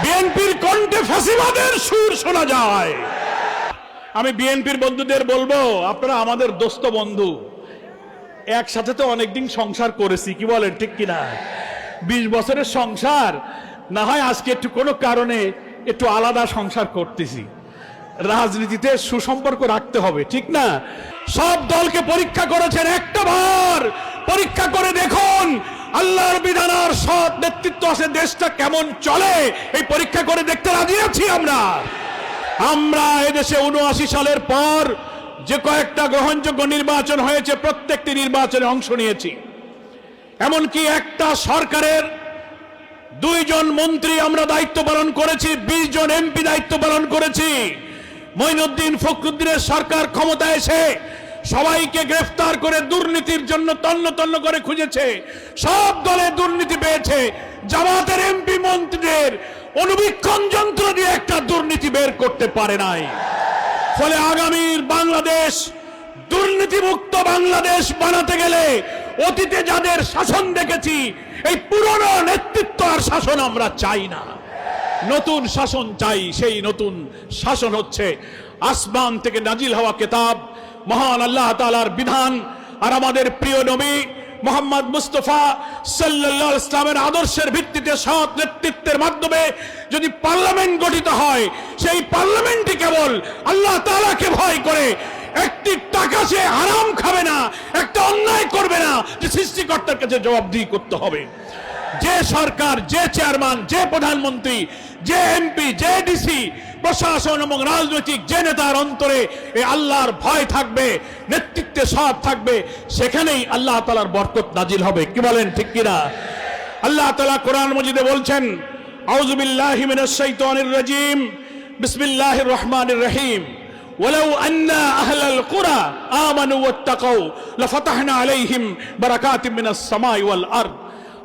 বিএনপির কণ্ঠে ফ্যাসিবাদের সুর শোনা যায়। আমি বিএনপির বন্ধুদের বলবো, আপনারা আমাদের দোস্ত বন্ধু, একসাথে তো অনেকদিন সংসার করেছি, কি বলেন ঠিক কিনা? 20 বছরের সংসার, না হয় আজকে একটু কোনো কারণে একটু আলাদা সংসার করতেছি। রাজনীতিতে সুসম্পর্ক রাখতে হবে, ঠিক না? সব দলকে পরীক্ষা করেছেন, একটা বার পরীক্ষা করে দেখুন আল্লাহর বিধান আর সৎ নেতৃত্ব আছে, দেশটা কেমন চলে। এই পরীক্ষা করে দেখতে রাজি আছি আমরা এদেশে 79 সালের পর যে কয়েকটা গ্রহণযোগ্য নির্বাচন হয়েছে, প্রত্যেকটি নির্বাচনে অংশ নিয়েছি। এমনকি একটা সরকারের 2 জন মন্ত্রী আমরা দায়িত্ব পালন করেছি, 20 জন এমপি দায়িত্ব পালন করেছি। মঈনুদ্দিন ফখরুদ্দিনের সরকার ক্ষমতায় এসে সবাইকে গ্রেফতার করে দুর্নীতির জন্য তন্ন তন্ন করে খুঁজেছে, সব দলে দুর্নীতি পেয়েছে। জামাতের এমপি মন্ত্রীদের অনুবীক্ষণ যন্ত্র দিয়ে একটা দুর্নীতি বের করতে পারে নাই। ফলে আগামীর বাংলাদেশ, দুর্নীতিমুক্ত বাংলাদেশ বানাতে গেলে অতীতে যাদের শাসন দেখেছি, এই পুরনো নেতৃত্ব আর শাসন আমরা চাই না, নতুন শাসন চাই। সেই নতুন শাসন হচ্ছে আসমান থেকে নাজিল হওয়া কিতাব, মহান আল্লাহ তাআলার বিধান, আর আমাদের প্রিয় নবী মুহাম্মদ মুস্তাফা সাল্লাল্লাহু আলাইহি ওয়াসাল্লামের আদর্শের ভিত্তিতে সৎ নেতৃত্বের মাধ্যমে যদি পার্লামেন্ট গঠিত হয়, সেই পার্লামেন্টই কেবল আল্লাহ তাআলাকে ভয় করে, একটি টাকা সে হারাম খাবে না, একটা অন্যায় করবে না, যে সৃষ্টিকর্তার কাছে জবাবদিহি করতে হবে। যে সরকার, যে চেয়ারম্যান, যে প্রধানমন্ত্রী, যে এমপি, যে ডিসি, প্রশাসন এবং রাজনৈতিক যে নেতার অন্তরে এই আল্লাহর ভয় থাকবে, নেতৃত্বে সৎ থাকবে, সেখানেই আল্লাহ তাআলার বরকত নাজিল হবে। কি বলেন ঠিক কিনা? আল্লাহ তাআলা কোরআন মাজিদে বলছেন, আউযু বিল্লাহি মিনাশ শাইতানির রাজিম, বিসমিল্লাহির রহমানির রহিম, ওয়ালাউ আন্না আহলাল কুরা আমানু ওয়াত্তাকাউ লাফাতাহনা আলাইহিম বারাকাতিম মিনাস সামাই ওয়াল আরদ।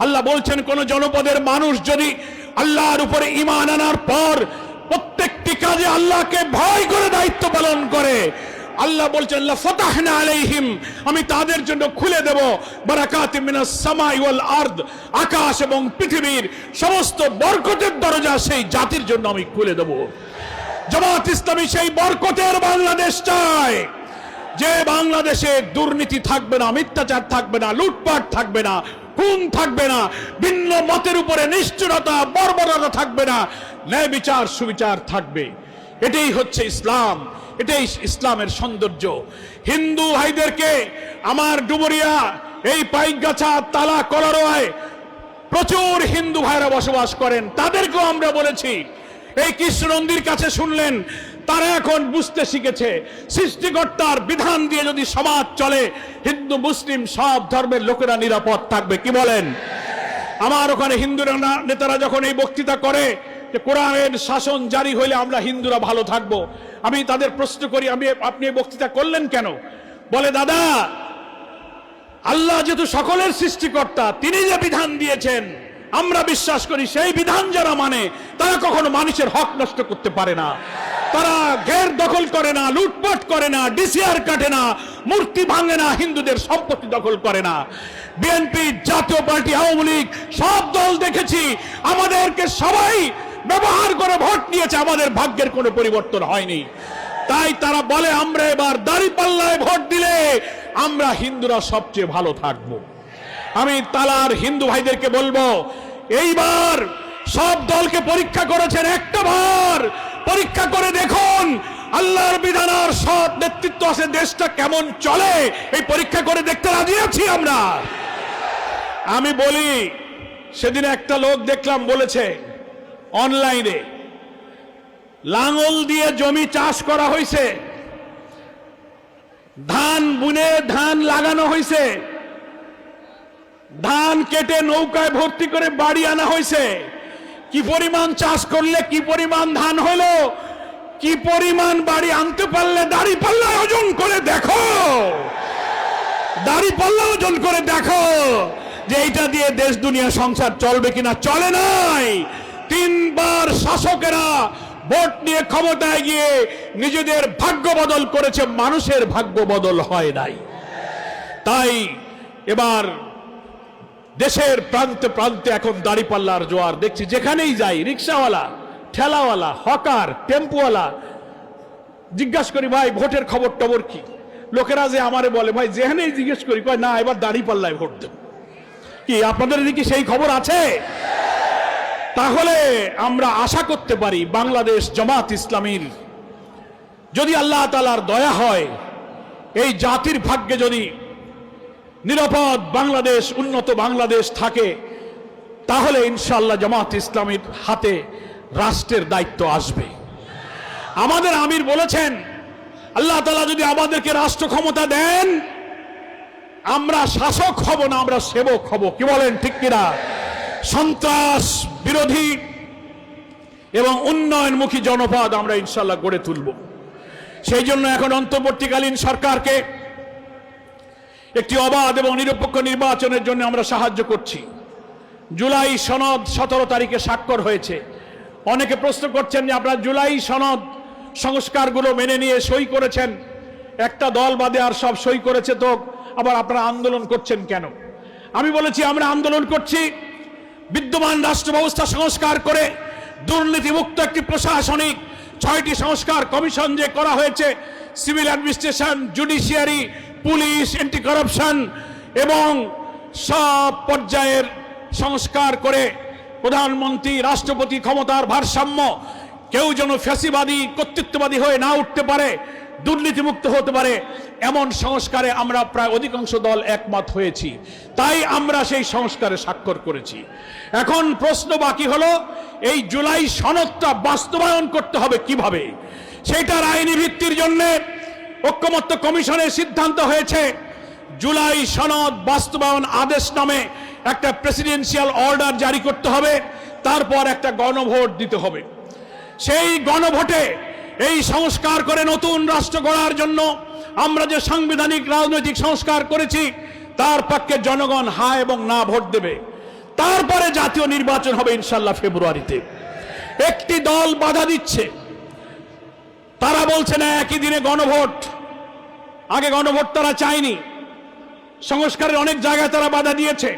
আল্লাহ বলছেন, কোন জনপদের মানুষ যদি আল্লাহর উপরে ঈমান আনার পর প্রত্যেকটি কাজে আল্লাহকে ভয় করে দায়িত্ব পালন করে, আল্লাহ বলছেন লাফাতাহনা আলাইহিম, আমি তাদের জন্য খুলে দেব বারাকাতিম মিনাস সামাই ওয়াল আরদ, আকাশ এবং পৃথিবীর সমস্ত বরকতের দরজা সেই জাতির জন্য আমি খুলে দেব। জামাত ইসলামী সেই বরকতের বাংলাদেশ চায়, যে বাংলাদেশে দুর্নীতি থাকবে না, মিথ্যাচার থাকবে না, লুটপাট থাকবে না, খুন থাকবে না, ভিন্ন মতের উপরে নিষ্ঠুরতা, বর্বরতা থাকবে না, ন্যায় বিচার সুবিচার থাকবে। এটাই হচ্ছে ইসলাম, এটাই ইসলামের সৌন্দর্য। হিন্দু ভাইদেরকে, আমার ডুবুরিয়া, এই পাইকগাছা, তালা, কলারোয়ায় প্রচুর হিন্দু ভাইরা বসবাস করেন, তাদেরকেও আমরা বলেছি, এই কৃষ্ণ নন্দীর কাছে শুনলেন, তারা এখন বুঝতে শিখেছে সৃষ্টিকর্তার বিধান দিয়ে যদি সমাজ চলে, হিন্দু মুসলিম সব ধর্মের লোকেরা নিরাপদ থাকবে। কি বলেন? আমার ওখানে হিন্দু নেতারা যখন এই বক্তৃতা করে যে কোরআনের শাসন জারি হইলে আমরা হিন্দুরা ভালো থাকবো, আমি তাদের প্রশ্ন করি, আপনি এই বক্তৃতা করলেন কেন? বলে, দাদা, আল্লাহ যেহেতু সকলের সৃষ্টিকর্তা, তিনি যে বিধান দিয়েছেন আমরা বিশ্বাস করি, সেই বিধান যারা মানে তারা কখনো মানুষের হক নষ্ট করতে পারে না, তারা ঘের দখল করে না, লুটপাট করে না, ডিসিআর কাটে না, মূর্তি ভাঙে না, হিন্দুদের সম্পত্তি দখল করে না। বিএনপি, জাতীয় পার্টি, আওয়ামী লীগ সব দল দেখেছি, আমাদেরকে সবাই ব্যবহার করে ভোট নিয়েছে, আমাদের ভাগ্যের কোনো পরিবর্তন হয়নি। তাই তারা বলে, আমরা এবার দাঁড়িপাল্লায় ভোট দিলে আমরা হিন্দুরা সবচেয়ে ভালো থাকবো। আমি তালার হিন্দু ভাইদেরকে বলবো, এইবার সব দলকে পরীক্ষা করেছেন, একটা বার পরীক্ষা করে দেখুন আল্লাহর বিধান আর সৎ নেতৃত্ব আছে, দেশটা কেমন চলে। এই পরীক্ষা করে দেখতে রাজি আছি আমরা। আমি বলি, সেদিন একটা লোক দেখলাম বলেছে অনলাইনে, লাঙল দিয়ে জমি চাষ করা হয়েছে, ধান বুনে ধান লাগানো হয়েছে, ধান কেটে নৌকায় ভর্তি করে বাড়ি আনা হয়েছে। কি পরিমাণ চাষ করলে কি পরিমাণ ধান হলো, কি পরিমাণ বাড়ি আনতে পারলে, দাঁড়িপাল্লা ওজন করে দেখো, দাঁড়িপাল্লা ওজন করে দেখো যে এইটা দিয়ে দেশ দুনিয়া সংসার চলবে কিনা। চলে নাই। 3 বার শাসকেরা ভোট নিয়ে ক্ষমতায় গিয়ে নিজেদের ভাগ্য বদল করেছে, মানুষের ভাগ্য বদল হয় নাই। তাই এবার দেশের প্রান্তে প্রান্তে এখন দাঁড়িপাল্লার জোয়ার দেখছি, যেখানেই যাই রিকশাওয়ালা ঠেলাওয়ালা, হকার, টেম্পুওয়ালা জিজ্ঞাসা করি ভাই ভোটের খবর টবর কি, লোকেরা যে আমারে বলে ভাই যেখানেই জিজ্ঞেস করি কয় না এবার দাঁড়িপাল্লায় ভোট দেব। কি আপনাদের এদিকে সেই খবর আছে? তাহলে আমরা আশা করতে পারি বাংলাদেশ জামাত ইসলামীর যদি আল্লাহ তাআলার দয়া হয়, এই জাতির ভাগ্যে যদি নিরাপদ বাংলাদেশ, উন্নত বাংলাদেশ থাকে, তাহলে ইনশাআল্লাহ জামাত ইসলামীর হাতে রাষ্ট্রের দায়িত্ব আসবে। আমাদের আমির বলেছেন আল্লাহ তাআলা যদি আমাদেরকে রাষ্ট্র ক্ষমতা দেন, আমরা শাসক হব না, আমরা সেবক হব। কি বলেন ঠিক কিনা? সন্ত্রাস বিরোধী এবং উন্নয়নমুখী জনপদ আমরা ইনশাআল্লাহ গড়ে তুলব। সেই জন্য এখন অন্তর্বর্তীকালীন সরকারকে একটি অবাধ এবং নিরপেক্ষ নির্বাচনের জন্য আমরা সাহায্য করছি। জুলাই সনদ 17 তারিখে স্বাক্ষর হয়েছে। অনেকে প্রশ্ন করছেন যে আপনারা জুলাই সনদ সংস্কারগুলো মেনে নিয়ে সই করেছেন, একটা দল বাদে আর সব সই করেছে, তো আবার আপনারা আন্দোলন করছেন কেন? আমি বলেছি আমরা আন্দোলন করছি বিদ্যমান রাষ্ট্র ব্যবস্থা সংস্কার করে দুর্নীতিমুক্ত একটি প্রশাসনিক 6টি সংস্কার কমিশন যে করা হয়েছে, civil administration, judiciary, police, anti corruption এবং সব পর্যায়ের সংস্কার করে প্রধানমন্ত্রী রাষ্ট্রপতি ক্ষমতার ভারসাম্য, কেউ যেন ফ্যাসিবাদী কর্তৃত্ববাদী হয়ে না উঠতে পারে, দুর্নীতিমুক্ত হতে পারে, এমন সংস্কারে আমরা প্রায় অধিকাংশ দল একমত হয়েছি। তাই আমরা সেই সংস্কারে স্বাক্ষর করেছি। এখন প্রশ্ন বাকি হলো এই জুলাই সনদটা বাস্তবায়ন করতে হবে কিভাবে। সেটার আইনি ভিত্তির জন্য ঐকমত্য কমিশনের সিদ্ধান্ত হয়েছে জুলাই সনদ বাস্তবায়ন আদেশ নামে একটা প্রেসিডেন্সিয়াল অর্ডার জারি করতে হবে, তারপর একটা গণভোট দিতে হবে। সেই গণভোটে এই সংস্কার করে নতুন রাষ্ট্র গড়ার জন্য আমরা যে সাংবিধানিক রাজনৈতিক সংস্কার করেছি তার পক্ষে জনগণ হ্যাঁ এবং না ভোট দেবে। তারপরে জাতীয় নির্বাচন হবে ইনশাআল্লাহ ফেব্রুয়ারিতে। একটি দল বাধা দিচ্ছে, তারা বলছে না একই দিনে গণভোট। আগে গণভোট তারা চায়নি, সংস্কারের অনেক জায়গায় তারা বাধা দিয়েছে।